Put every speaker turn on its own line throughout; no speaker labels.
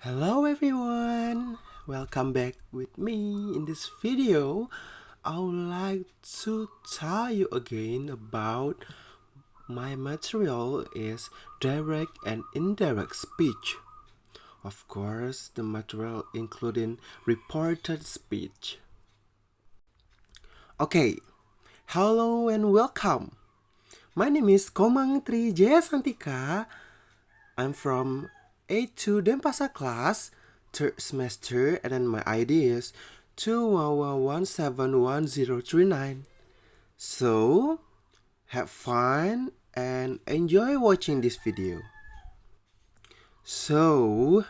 Hello everyone! Welcome back with me. In this video, I would like to tell you again about my material is direct and indirect speech. Of course, the material including reported speech. Okay, hello and welcome. My name is Komang Jaya Santika. I'm from A2 Denpasar class, third semester, and then my ID is 211171039. So, have fun and enjoy watching this video. So,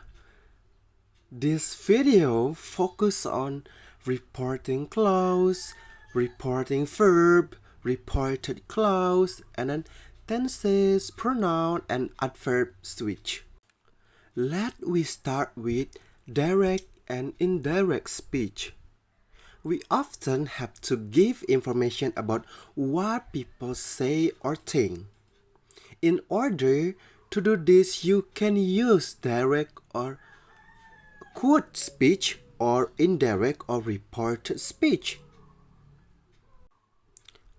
this video focus on reporting clause, reporting verb, reported clause, and then tenses, pronoun, and adverb switch. Let we start with direct and indirect speech. We often have to give information about what people say or think. In order to do this, you can use direct or quote speech or indirect or reported speech.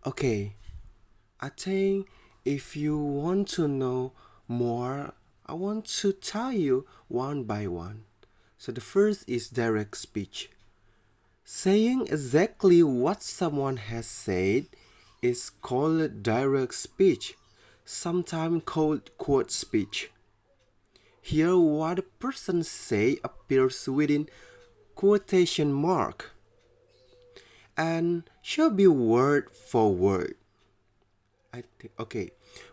Okay, I think if you want to know more, I want to tell you one by one. So the first is direct speech. Saying exactly what someone has said is called direct speech, sometimes called quote speech. Here what a person say appears within quotation mark and should be word for word. Okay,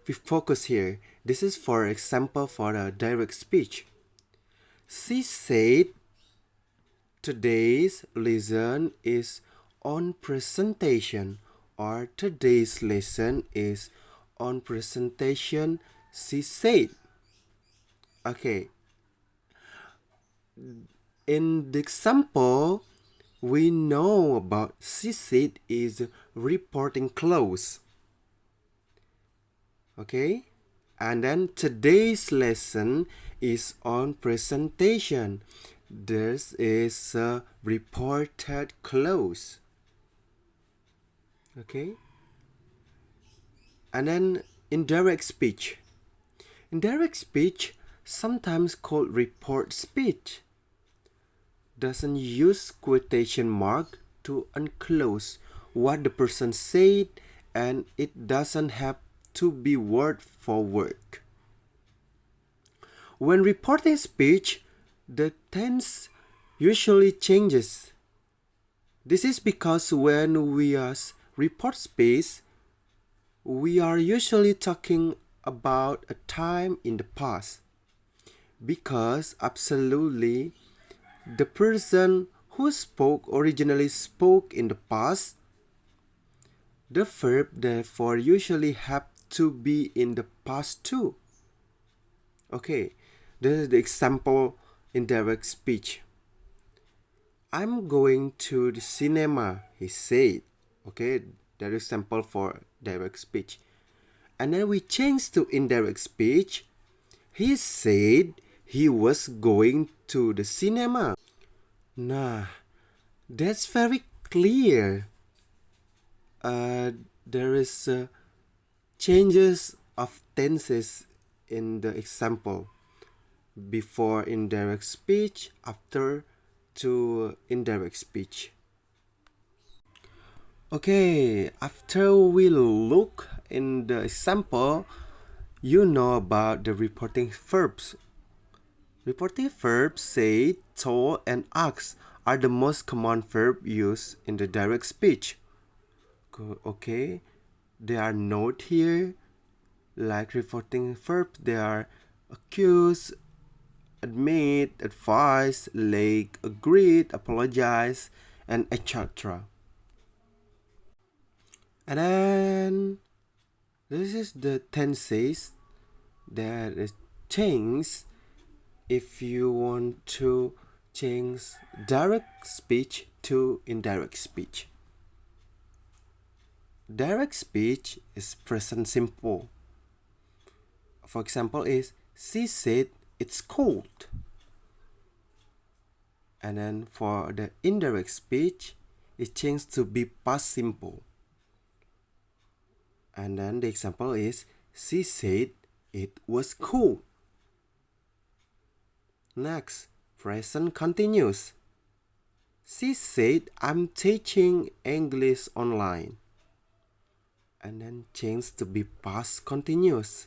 we focus here. This is for example for a direct speech. She said today's lesson is on presentation, or today's lesson is on presentation, she said. Okay, in the example, we know about she said is reporting clause. Okay, and then today's lesson is on presentation. This is a reported clause. Okay, and then indirect speech. Indirect speech, sometimes called report speech, doesn't use quotation mark to enclose what the person said, and it doesn't have to be word for word. When reporting speech, the tense usually changes. This is because when we use report speech, we are usually talking about a time in the past. Because absolutely, the person who originally spoke in the past, the verb therefore usually have to be in the past too. Okay, this is the example in direct speech. I'm going to the cinema, he said. Okay, that is example for direct speech. And then we change to indirect speech. He said he was going to the cinema. Nah, that's very clear. There is changes of tenses in the example. Before indirect speech, after to indirect speech. Okay, after we look in the example, you know about the reporting verbs. Reporting verbs say, told, and asked are the most common verbs used in the direct speech. Okay, they are noted here. Like reporting verbs, they are accuse, admit, advise, like, agreed, apologize, and etc. And then this is the tenses that is changed if you want to change direct speech to indirect speech. Direct speech is present simple. For example is, she said it's cold. And then for the indirect speech, it changes to be past simple. And then the example is, she said it was cool. Next, present continuous. She said, I'm teaching English online. And then change to be past continuous.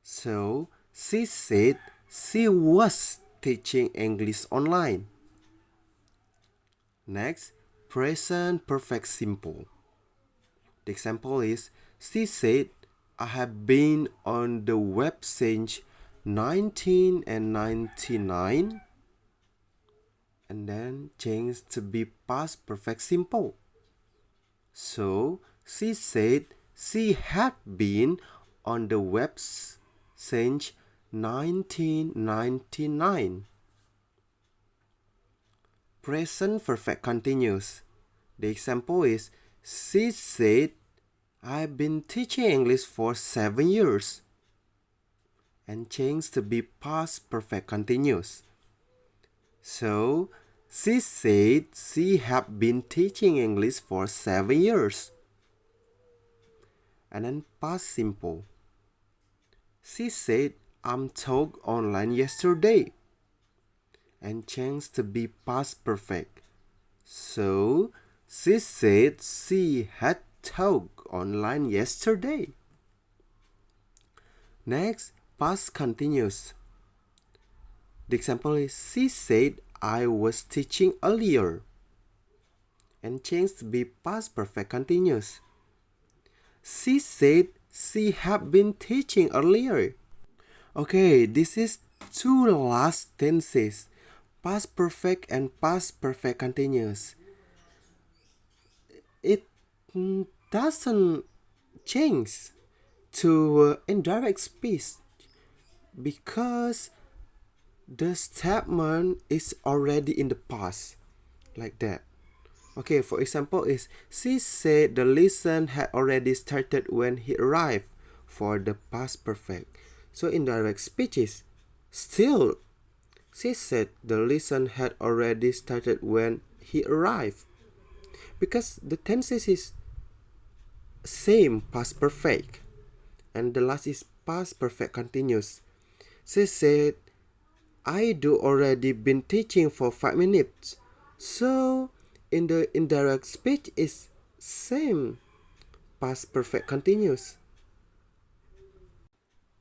So, she said she was teaching English online. Next, present perfect simple. The example is, she said, I have been on the web since 1999. And then change to be past perfect simple. So, she said she had been on the web since 1999. Present perfect continuous. The example is, she said, I've been teaching English for 7 years. And change to be past perfect continuous. So, she said she had been teaching English for 7 years. And then past simple. She said, I'm taught online yesterday. And change to be past perfect. So, she said she had taught online yesterday. Next, past continuous. The example is, she said, I was teaching earlier. And change to be past perfect continuous. She said she had been teaching earlier. Okay, this is two last tenses, past perfect and past perfect continuous. It doesn't change to indirect speech because the statement is already in the past, like that. Okay, for example is, she said the lesson had already started when he arrived, for the past perfect. So indirect speech is still, she said the lesson had already started when he arrived, because the tenses is same past perfect, and the last is past perfect continuous. She said, I do already been teaching for 5 minutes. So in the indirect speech is same past perfect continuous.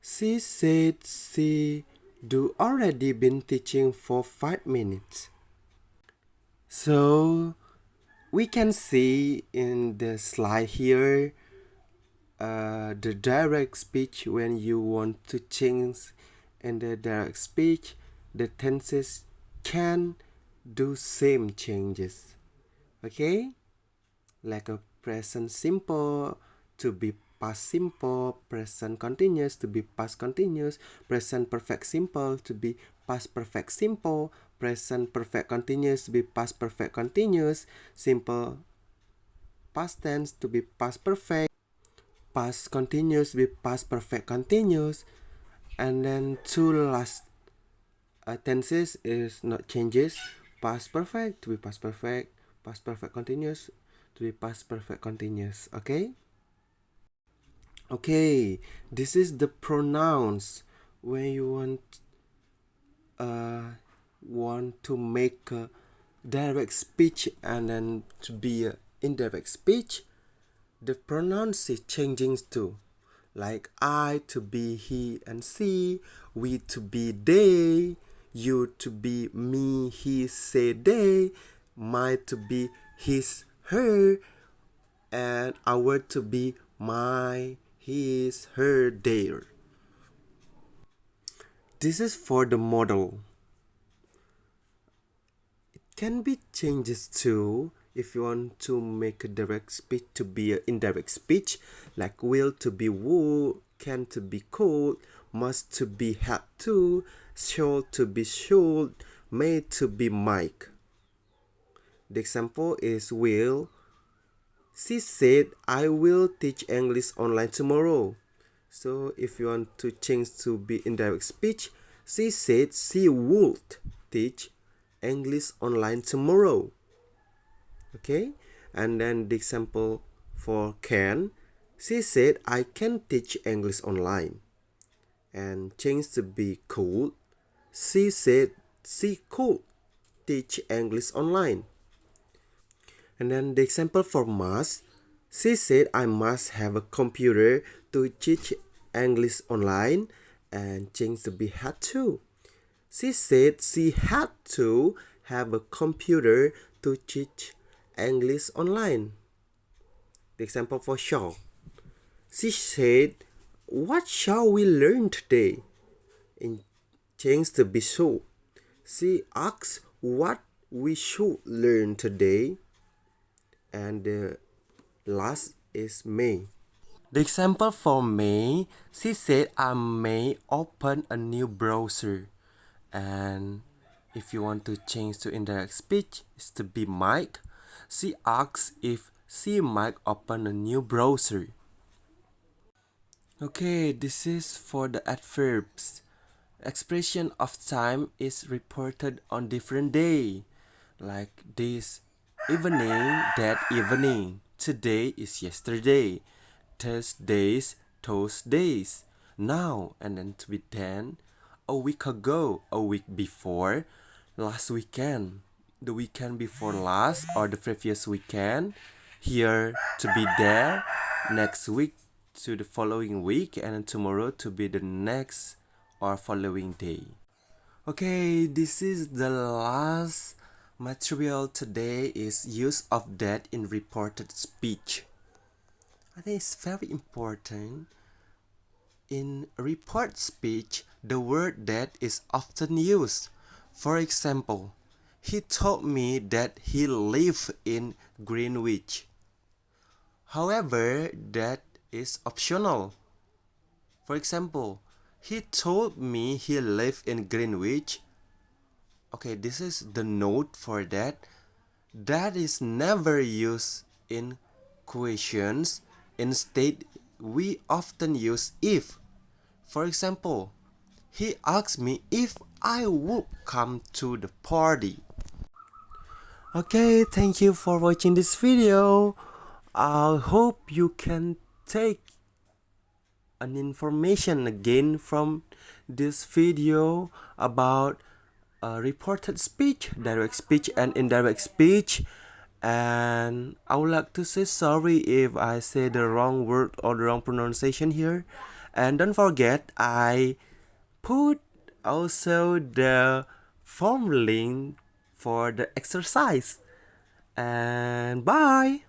She said she do already been teaching for 5 minutes. So we can see in the slide here the direct speech. When you want to change in the direct speech, the tenses can do same changes. Okay, like a present simple to be past simple, present continuous to be past continuous, present perfect simple to be past perfect simple, present perfect continuous to be past perfect continuous, simple past tense to be past perfect, past continuous to be past perfect continuous, and then two last tenses is not changes, past perfect to be past perfect continuous to be past perfect continuous. Okay, this is the pronouns. When you want to make a direct speech and then to be a indirect speech, the pronouns is changing too, like I to be he and she, we to be they, you to be me, he, say, they, my to be his, her, and our to be my, his, her, their. This is for the model. It can be changes too if you want to make a direct speech to be an indirect speech, like will to be would, can to be could, must to be had to, should to be should, may to be might. The example is will. She said, I will teach English online tomorrow. So if you want to change to be indirect speech, she said she would teach English online tomorrow. Okay, and then the example for can. She said, I can teach English online. And change to be could. She said she could teach English online. And then the example for must. She said I must have a computer to teach English online, and change to be had to. She said she had to have a computer to teach English online. The example for shall. She said, what shall we learn today? And change to be should. She asked what we should learn today. And the last is may. The example for may, she said I may open a new browser. And if you want to change to indirect speech, it's to be might. She asks if she might open a new browser. Okay, this is for the adverbs. Expression of time is reported on different day, like this evening, that evening. Today is yesterday. Thursdays, those days. Now, and then to be then. A week ago, a week before, last weekend, the weekend before last, or the previous weekend. Here to be there, next week to the following week, and tomorrow to be the next or following day. Okay, this is the last material today is use of that in reported speech. I think it's very important. In report speech, the word that is often used. For example, he told me that he lived in Greenwich. However, that is optional. For example, he told me he lived in Greenwich. Okay, this is the note for that. That is never used in questions. Instead, we often use if. For example, he asked me if I would come to the party. Okay, thank you for watching this video. I hope you can take an information again from this video about reported speech, direct speech and indirect speech. And I would like to say sorry if I say the wrong word or the wrong pronunciation here. And don't forget, I put also the form link for the exercise. And bye.